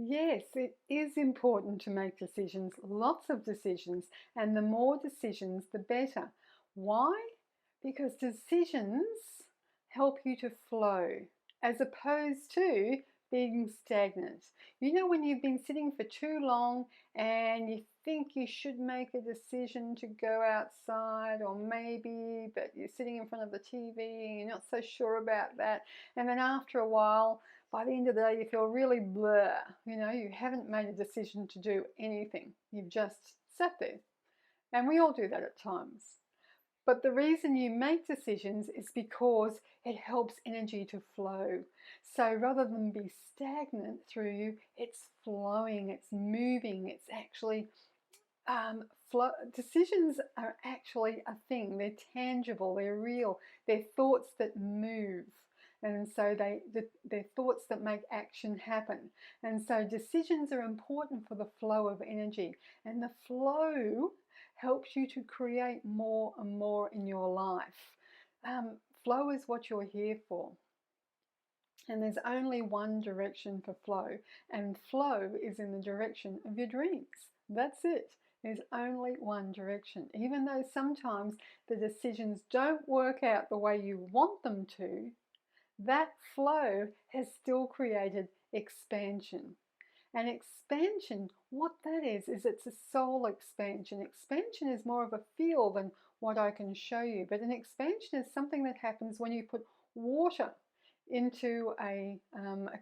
Yes, it is important to make decisions, lots of decisions, and the more decisions, the better. Why? Because decisions help you to flow as opposed to being stagnant. You know, when you've been sitting for too long and you think you should make a decision to go outside, or maybe, but you're sitting in front of the TV and you're not so sure about that, and then after a while, by the end of the day, you feel really blur. You know, you haven't made a decision to do anything. You've just sat there. And we all do that at times. But the reason you make decisions is because it helps energy to flow. So rather than be stagnant through you, it's flowing, it's moving, it's actually decisions are actually a thing. They're tangible, they're real, they're thoughts that move. And so they're thoughts that make action happen. And so decisions are important for the flow of energy. And the flow helps you to create more and more in your life. Flow is what you're here for. And there's only one direction for flow. And flow is in the direction of your dreams. That's it. There's only one direction. Even though sometimes the decisions don't work out the way you want them to, that flow has still created expansion. And expansion, what that is it's a soul expansion. Expansion is more of a feel than what I can show you. But an expansion is something that happens when you put water into a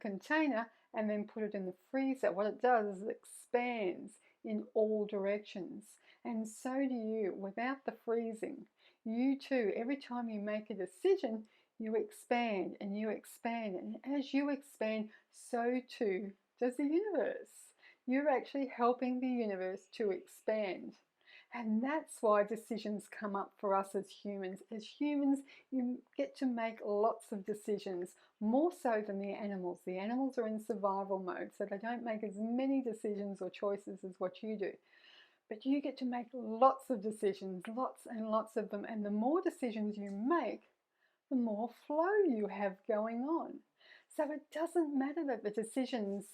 container and then put it in the freezer. What it does is it expands in all directions. And so do you. Without the freezing, you too, every time you make a decision, you expand and you expand. And as you expand, so too does the universe. You're actually helping the universe to expand. And that's why decisions come up for us as humans. As humans, you get to make lots of decisions, more so than the animals. The animals are in survival mode, so they don't make as many decisions or choices as what you do. But you get to make lots of decisions, lots and lots of them. And the more decisions you make, the more flow you have going on. So it doesn't matter that the decisions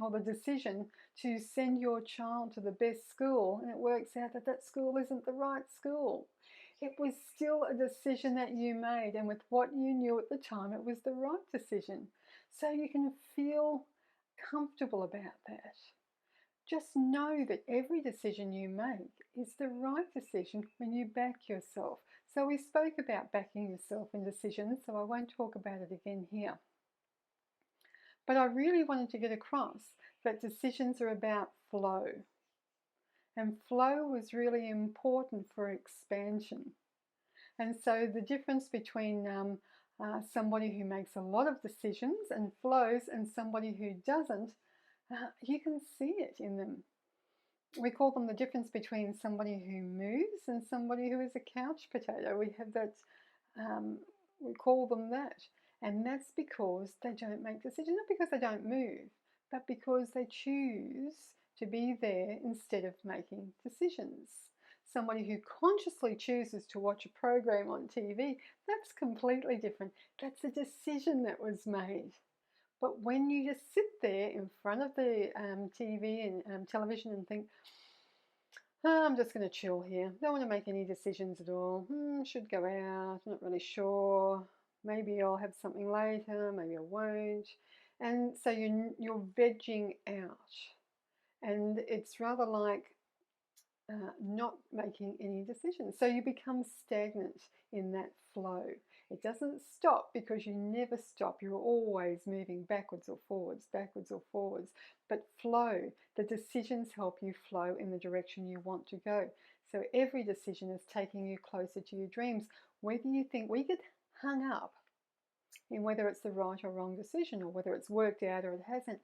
or the decision to send your child to the best school and it works out that that school isn't the right school. It was still a decision that you made, and with what you knew at the time, it was the right decision. So you can feel comfortable about that. Just know that every decision you make is the right decision when you back yourself. So we spoke about backing yourself in decisions, so I won't talk about it again here. But I really wanted to get across that decisions are about flow. And flow was really important for expansion. And so the difference between somebody who makes a lot of decisions and flows and somebody who doesn't, you can see it in them. We call them the difference between somebody who moves and somebody who is a couch potato. We have that, we call them that. And that's because they don't make decisions, not because they don't move, but because they choose to be there instead of making decisions. Somebody who consciously chooses to watch a program on TV, that's completely different. That's a decision that was made. But when you just sit there in front of the TV and television and think, oh, I'm just going to chill here, don't want to make any decisions at all, should go out, not really sure, maybe I'll have something later, maybe I won't. And so you're vegging out. And it's rather like not making any decisions. So you become stagnant in that flow. It doesn't stop because you never stop. You're always moving backwards or forwards, backwards or forwards. But flow, the decisions help you flow in the direction you want to go. So every decision is taking you closer to your dreams. Whether you think, we get hung up in whether it's the right or wrong decision, or whether it's worked out or it hasn't.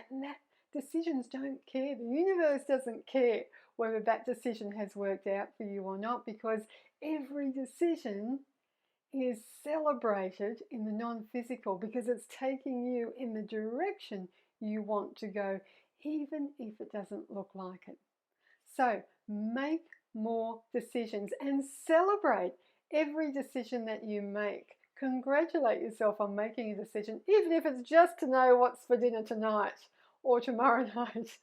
And that decisions don't care. The universe doesn't care whether that decision has worked out for you or not, because every decision is celebrated in the non-physical, because it's taking you in the direction you want to go, even if it doesn't look like it. So make more decisions and celebrate every decision that you make. Congratulate yourself on making a decision, even if it's just to know what's for dinner tonight, or tomorrow night.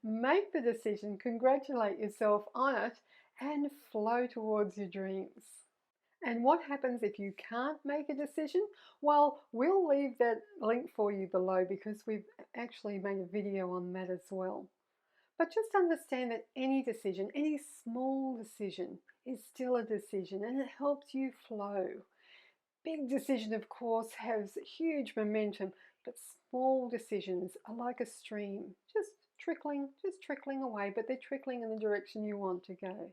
Make the decision, congratulate yourself on it, and flow towards your dreams. And what happens if you can't make a decision? Well, we'll leave that link for you below because we've actually made a video on that as well. But just understand that any decision, any small decision, is still a decision and it helps you flow. Big decision, of course, has huge momentum, but small decisions are like a stream, just trickling away, but they're trickling in the direction you want to go.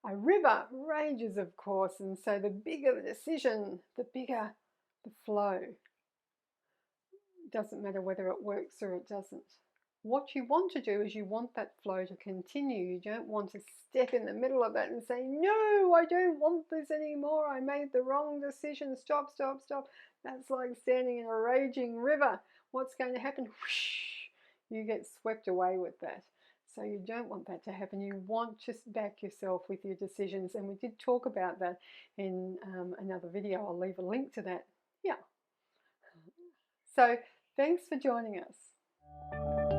A river rages, of course, and so the bigger the decision, the bigger the flow. It doesn't matter whether it works or it doesn't. What you want to do is you want that flow to continue. You don't want to step in the middle of that and say, no, I don't want this anymore. I made the wrong decision. Stop, stop, stop. That's like standing in a raging river. What's going to happen? Whoosh, you get swept away with that. So you don't want that to happen. You want to back yourself with your decisions. And we did talk about that in another video. I'll leave a link to that. Yeah. So thanks for joining us.